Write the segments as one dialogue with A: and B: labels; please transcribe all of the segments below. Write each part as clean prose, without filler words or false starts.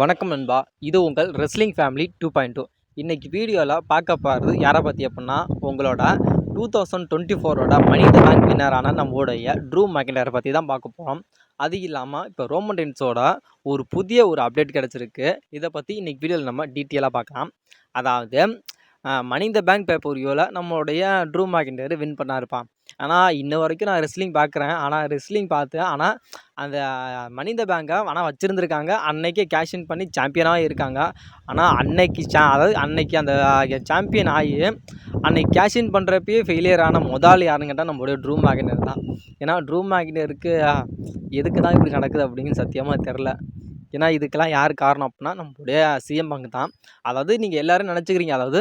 A: வணக்கம் நண்பா. இது உங்கள் ரெஸ்லிங் ஃபேமிலி 2.2. இன்னைக்கு வீடியோவில் பார்க்க போகிறது யாரை பற்றி அப்படின்னா உங்களோட 2024ஓட மனி த பேங்க் வின்னரான நம்மளுடைய ட்ரூ மேக்கின்டையரை பற்றி தான் பார்க்க போகிறோம். அது இல்லாமல் இப்போ ரோமன் ரெயின்ஸோட ஒரு புதிய அப்டேட் கிடச்சிருக்கு. இதை பற்றி இன்னைக்கு வீடியோவில் நம்ம டீட்டெயிலாக பார்க்கலாம். அதாவது மனி த பேங்க் பேப்பர் வியூவில் நம்மளுடைய ட்ரூ மேக்கின்டையர் வின் பண்ணாருப்பான். ஆனால் இன்ன வரைக்கும் நான் ரெஸ்லிங் பார்க்குறேன். ஆனால் ரெஸ்லிங் பார்த்தேன். ஆனால் அந்த மனி த பேங்கை ஆனால் வச்சுருந்துருக்காங்க. அன்னைக்கே கேஷ் இன் பண்ணி சாம்பியனாக இருக்காங்க. ஆனால் அதாவது அன்னைக்கு அந்த சாம்பியன் ஆகி அன்னைக்கு கேஷ் இன் பண்ணுறப்பயே ஃபெயிலியர் ஆன யாருன்னு கேட்டால் நம்மளுடைய ட்ரூ மேக்கின்டையர் தான். ஏன்னா ட்ரூ மேக்கின்டையருக்கு எதுக்கு தான் இப்படி நடக்குது அப்படின்னு சத்தியமாக தெரில. ஏன்னா இதுக்கெல்லாம் யார் காரணம் அப்படின்னா நம்மளுடைய சிஎம் பங்க் தான். அதாவது நீங்கள் எல்லோரும் நினச்சிக்கிறீங்க, அதாவது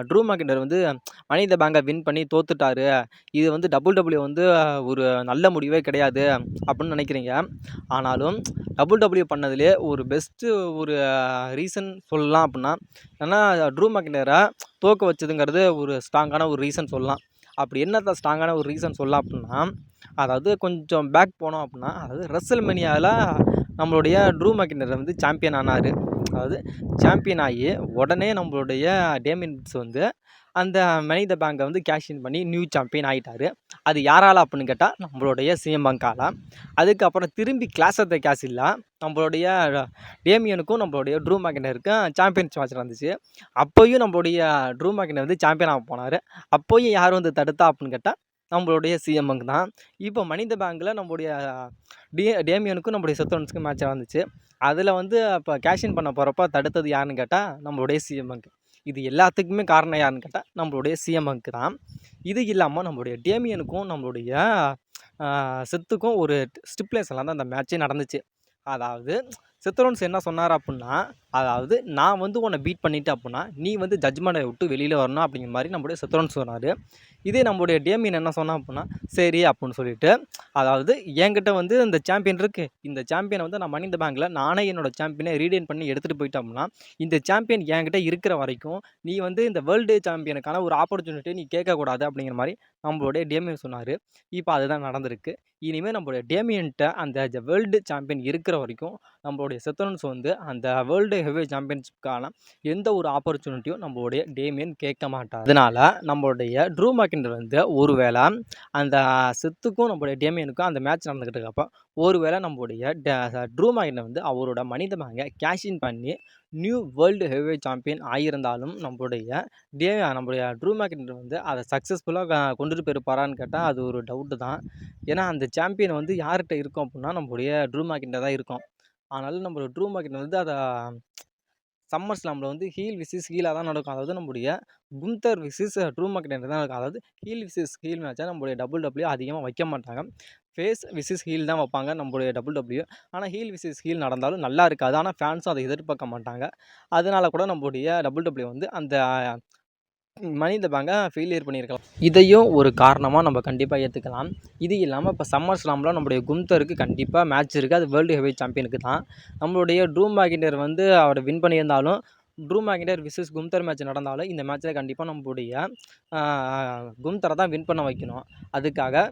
A: ட்ரூ மேக்கின்டையர் வந்து மனி த பேங்கை வின் பண்ணி தோத்துட்டாரு, இது வந்து டபிள்யூ வந்து ஒரு நல்ல முடிவே கிடையாது அப்படின்னு நினைக்கிறீங்க. ஆனாலும் டபிள்யூ பண்ணதுலேயே ஒரு பெஸ்ட்டு ரீசன் சொல்லலாம் அப்படின்னா, ஏன்னா ட்ரூ மேக்கின்டையரை தோக்க வச்சதுங்கிறது ஒரு ஸ்ட்ராங்கான ரீசன் சொல்லலாம். அப்படி என்னத்த ஸ்ட்ராங்கான ரீசன் சொல்லலாம் அப்படின்னா, அதாவது கொஞ்சம் பேக் போனோம் அப்படின்னா, அதாவது ரெஸ்ல்மேனியாவில் நம்மளுடைய ட்ரூ மேக்கின்டையர் வந்து சாம்பியன் ஆனார். அதாவது சாம்பியன் ஆகி உடனே நம்மளுடைய டேமியன் பிரிட்ஜ் வந்து அந்த மனி த பேங்கை வந்து கேஷ் இன் பண்ணி நியூ சாம்பியன் ஆகிட்டார். அது யாரால அப்படின்னு கேட்டால் நம்மளுடைய சிஎம் பங்கால். அதுக்கப்புறம் திரும்பி கிளாஷ் ஆஃப் த கேசில் நம்மளுடைய டேமியனுக்கும் நம்மளுடைய ட்ரூ மேக்கின்டையருக்கும் சாம்பியன்ஸ் மேட்ச் நடந்துச்சு. அப்போயும் நம்மளுடைய ட்ரூ மேக்கின்டையர் வந்து சாம்பியன் ஆக போனார். அப்போயும் யார் வந்து தடுத்தா அப்படின்னு கேட்டால் நம்மளுடைய சிஎம் பங்க் தான். இப்போ மனி த பேங்கில் நம்மளுடைய டேமியனுக்கும் நம்மளுடைய செத்தோன்ஸுக்கும் மேட்ச் வந்துச்சு. அதில் வந்து அப்போ கேஷின் பண்ண போகிறப்ப தடுத்தது யாருன்னு கேட்டால் நம்மளுடைய சிஎம் பங்க். இது எல்லாத்துக்குமே காரணம் யாருன்னு கேட்டால் நம்மளுடைய சிஎம் பங்க் தான். இது இல்லாமல் நம்மளுடைய டேமியனுக்கும் நம்மளுடைய செத்துக்கும் ஒரு ஸ்டிப்லேஷன்லாம் தான் அந்த மேட்ச்சே நடந்துச்சு. அதாவது செத்தரோன்ஸ் என்ன சொன்னார் அப்படின்னா, அதாவது நான் வந்து உன்னை பீட் பண்ணிட்டேன் அப்படின்னா நீ வந்து ஜட்ஜ்மெண்ட்டை விட்டு வெளியில் வரணும் அப்படிங்கிற மாதிரி நம்மளுடைய செத்தரோன்ஸ் சொன்னார். இதே நம்மளுடைய டேமியன் என்ன சொன்னால் அப்படின்னா, சரி அப்படின்னு சொல்லிட்டு, அதாவது என்கிட்ட வந்து இந்த சாம்பியன் இருக்குது, இந்த சாம்பியனை வந்து நான் மனி த பேங்கில் நானே என்னோட சாம்பியனை ரீடைன் பண்ணி எடுத்துகிட்டு போயிட்டேன் அப்படின்னா இந்த சாம்பியன் என்கிட்ட இருக்கிற வரைக்கும் நீ வந்து இந்த வேர்ல்டு சாம்பியனுக்கான ஒரு ஆப்பர்ச்சுனிட்டியை நீ கேட்கக்கூடாது அப்படிங்கிற மாதிரி நம்மளுடைய டேமியன் சொன்னார். இப்போ அதுதான் நடந்திருக்கு. இனிமேல் நம்மளுடைய டேமியன்ட்ட அந்த வேர்ல்டு சாம்பியன் இருக்கிற வரைக்கும் நம்மளுடைய செத்தோன்ஸ் வந்து அந்த வேர்ல்டு ஹெவி சாம்பியன்ஷிப்கான எந்த ஒரு ஆப்பர்ச்சுனிட்டியும் நம்மளுடைய டேமியன் கேட்க மாட்டார். அதனால் நம்மளுடைய ட்ரூ மேக்கின்டையர் வந்து ஒருவேளை அந்த செத்துக்கும் நம்மளுடைய டேமியனுக்கும் அந்த மேட்ச் நடந்துக்கிட்டு இருக்கப்போ ஒருவேளை நம்மளுடைய ட்ரூ மேக்கின்டையர் வந்து அவரோட மனி த பேங்கை கேஷின் பண்ணி நியூ வேர்ல்டு ஹெவி சாம்பியன் ஆகியிருந்தாலும் நம்மளுடைய ட்ரூ மேக்கின்டையர் வந்து அதை சக்ஸஸ்ஃபுல்லாக கொண்டுட்டு போயிருப்பாரான்னு கேட்டால் அது ஒரு டவுட்டு தான். ஏன்னா அந்த சாம்பியன் வந்து யார்கிட்ட இருக்கும் அப்படின்னா நம்மளுடைய ட்ரூ மேக்கின்டையர் தான் இருக்கும். ஆனாலும் நம்மளோட ட்ரூ மேக்கின்டையர் வந்து அதை சம்மர் ஸ்லாமில் வந்து ஹீல் விசிஸ் ஹீலாக தான் நடக்கும். அதாவது நம்மளுடைய குந்தர் விசிஸ் ட்ரூ மேக்கின்டையர் தான் நடக்கும். அதாவது ஹீல் விசிஸ் ஹீல் மேட்சாக நம்மளுடைய டபிள்யூ அதிகமாக வைக்க மாட்டாங்க. ஃபேஸ் விசிஸ் ஹீல் தான் வைப்பாங்க நம்மளுடைய டபிள்யூ. ஆனால் ஹீல் விசிஸ் ஹீல் நடந்தாலும் நல்லா இருக்காது. ஆனால் ஃபேன்ஸும் அதை எதிர்பார்க்க மாட்டாங்க. அதனால கூட நம்மளுடைய டபிள்யூ வந்து அந்த மனி த பேங்கை ஃபெயிலியர் பண்ணியிருக்கலாம். இதையும் ஒரு காரணமாக நம்ம கண்டிப்பாக ஏற்றுக்கலாம். இது இல்லாமல் இப்போ சம்மர் ஸ்லாமில் நம்மளுடைய குந்தருக்கு கண்டிப்பாக மேட்ச் இருக்குது. அது வேர்ல்டு ஹெவி சாம்பியனுக்கு தான். நம்மளுடைய ட்ரூ மேக்கின்டையர் வந்து அவரை வின் பண்ணியிருந்தாலும் Drew McIntyre versus Gunther match நடந்தாலும் இந்த மேட்ச்சில் கண்டிப்பாக நம்மளுடைய குந்தரை தான் வின் பண்ண வைக்கணும். அதுக்காக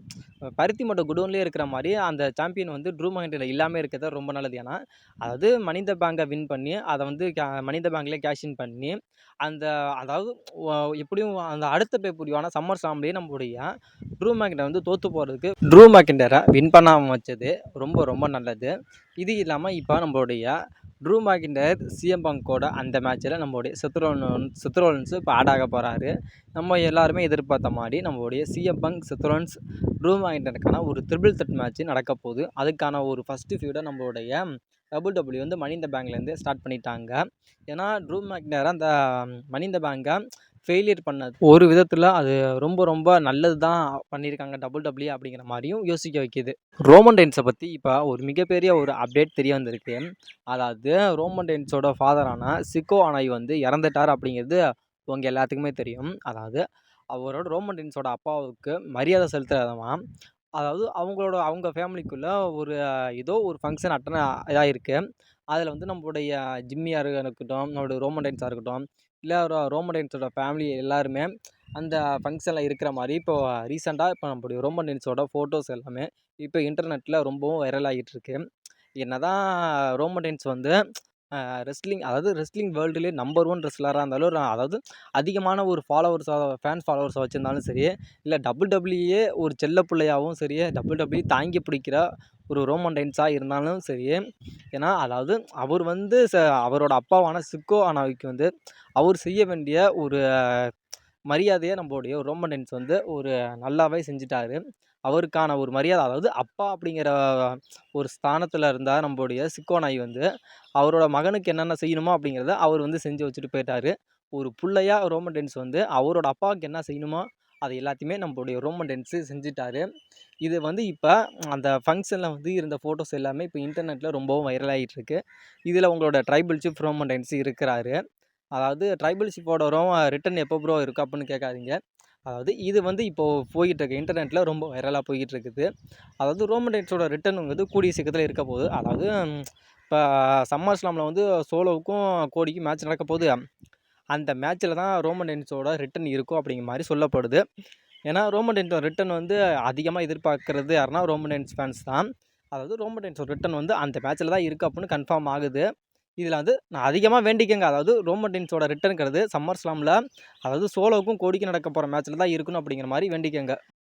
A: பருத்தி மட்டும் குடோன்லேயே இருக்கிற மாதிரி அந்த சாம்பியன் வந்து ட்ரூ மேக்கின்டையர் இல்லாமல் இருக்கிறது ரொம்ப நல்லது. ஏன்னா அதாவது மனி த பேங்கை வின் பண்ணி அதை வந்து மனி த பேங்க்லேயே கேஷின் பண்ணி அந்த அதாவது எப்படியும் அந்த அடுத்த பேப்பரியான சம்மர் ஸ்லாம்லேயே நம்மளுடைய ட்ரூ மேக்கின்டையர் வந்து தோற்று போகிறதுக்கு ட்ரூ மேக்கின்டையரை வின் பண்ணாமல் வச்சது ரொம்ப ரொம்ப நல்லது. இது இல்லாமல் இப்போ நம்மளுடைய ட்ரூ மேக்கின்டையர் சிஎம் பங்கோட அந்த மேட்ச்சில் நம்மளுடைய செத்ரோலன்ஸ் இப்போ ஆட் ஆக போகிறாரு. நம்ம எல்லாருமே எதிர்பார்த்த மாதிரி நம்மளுடைய சிஎம் பங்க் செத்ரோலன்ஸ் ட்ரூ மேக்கின்டையருக்கான ஒரு ட்ரிபிள் த்ரெட் மேட்ச் நடக்க போகுது. அதுக்கான ஒரு ஃபஸ்ட்டு ஃபியூடை நம்மளுடைய டபிள்யூ வந்து மனி த பேங்க்லேருந்து ஸ்டார்ட் பண்ணிட்டாங்க. ஏன்னா ட்ரூ மேக்கின்டையர் அந்த மனி த பேங்கை ஃபெயிலியர் பண்ணது ஒரு விதத்தில் அது ரொம்ப ரொம்ப நல்லது தான் பண்ணியிருக்காங்க டபிள்யூ அப்படிங்கிற மாதிரியும் யோசிக்க வைக்கிது. ரோமன் ரெயின்ஸை பற்றி இப்போ ஒரு மிகப்பெரிய அப்டேட் தெரிய வந்திருக்கு. அதாவது ரோமன் ரெயின்ஸோட ஃபாதரான சிக்கோ அனாய் வந்து இறந்துட்டார் அப்படிங்கிறது உங்கள் எல்லாத்துக்குமே தெரியும். அதாவது அவரோட ரோமன் ரெயின்ஸோட அப்பாவுக்கு மரியாதை செலுத்துறதமாக, அதாவது அவங்க ஃபேமிலிக்குள்ளே ஏதோ ஒரு ஃபங்க்ஷன் அட்டன் இதாகிருக்கு. அதில் வந்து நம்மளுடைய ஜிம்மியாக இருக்கட்டும், நம்மளுடைய ரோமன் ரெயின்ஸாக இருக்கட்டும், இல்லை ரோமன் ரெயின்ஸோட ஃபேமிலி எல்லாருமே அந்த ஃபங்க்ஷனில் இருக்கிற மாதிரி இப்போது ரீசெண்டாக இப்போ நம்மளுடைய ரோமன் ரெயின்ஸோட ஃபோட்டோஸ் எல்லாமே இப்போ இன்டர்நெட்டில் ரொம்பவும் வைரல் ஆகிட்டு இருக்கு. என்ன தான் ரோமன் ரெயின்ஸ் வந்து அதாவது ரெஸ்லிங் வேர்ல்டுலேயே நம்பர் 1 ரெஸ்லரா இருந்தாலும் அதாவது அதிகமான ஒரு ஃபேன்ஸ் ஃபாலோவர்ஸை வச்சிருந்தாலும் சரி, இல்ல WWE ஒரு செல்ல பிள்ளையாவும் சரி, WWE தாங்கி பிடிக்கிற ஒரு ரோமன் ரெயின்ஸா இருந்தாலும் சரி, ஏன்னா அதாவது அவர் வந்து அவரோட அப்பாவான சிக்கோ அனாவிக்கு வந்து அவர் செய்ய வேண்டிய ஒரு மரியாதையை நம்மளுடைய ரோமன் ரெயின்ஸ் வந்து ஒரு நல்லாவே செஞ்சுட்டாரு. அவருக்கான ஒரு மரியாதை, அதாவது அப்பா அப்படிங்கிற ஒரு ஸ்தானத்தில் இருந்தால் நம்மளுடைய சிக்கோ நாய் வந்து அவரோட மகனுக்கு என்னென்ன செய்யணுமோ அப்படிங்கிறத அவர் வந்து செஞ்சு வச்சுட்டு போயிட்டாரு. ஒரு புள்ளையா ரோமன் ரெயின்ஸ் வந்து அவரோட அப்பாவுக்கு என்ன செய்யணுமோ அது எல்லாத்தையுமே நம்மளுடைய ரோமன் ரெயின்ஸு செஞ்சுட்டாரு. இது வந்து இப்போ அந்த ஃபங்க்ஷனில் வந்து இருந்த ஃபோட்டோஸ் எல்லாமே இப்போ இன்டர்நெட்டில் ரொம்பவும் வைரல் ஆகிட்டு இருக்கு. இதில் உங்களோட ட்ரைபல் சீஃப் ரோமன் ரெயின்ஸ் இருக்கிறாரு. அதாவது ட்ரைபல் சீஃபோட ரிட்டர்ன் எப்போ ப்ரோ இருக்குது அப்படின்னு கேட்காதீங்க. அதாவது இது வந்து இப்போது போய்கிட்டுருக்கு, இன்டர்நெட்டில் ரொம்ப வைரலாக போய்கிட்டு இருக்குது. அதாவது ரோமன் ரெயின்ஸோட ரிட்டர்னுங்கிறது கூடிய சீக்கிரத்தில் இருக்க போகுது. அதாவது இப்போ சம்மர் ஸ்லாமில் வந்து சோலோவுக்கும் கோடிக்கும் மேட்ச் நடக்க போகுது. அந்த மேட்ச்சில் தான் ரோமன் ரெயின்ஸோட ரிட்டர்ன் இருக்கும் அப்படிங்கிற மாதிரி சொல்லப்படுது. ஏன்னா ரோமன் ரெயின்ஸோட ரிட்டர்ன் வந்து அதிகமாக எதிர்பார்க்குறது யாருன்னா ரோமன் ரெயின்ஸ் ஃபேன்ஸ் தான். அதாவது ரோமன் ரெயின்ஸோட ரிட்டர்ன் வந்து அந்த மேட்ச்சில் தான் இருக்குது அப்படின்னு கன்ஃபார்ம் ஆகுது. இதில் வந்து நான் அதிகமாக வேண்டிக்கங்க, அதாவது ரோமன் ரெயின்ஸோட ரிட்டர்னுங்கிறது சம்மர் ஸ்லாமில், அதாவது சோலோவுக்கும் கோடிக்கும் நடக்க போகிற மேட்ச்சில் தான் இருக்கணும் அப்படிங்கிற மாதிரி வேண்டிக்கங்க.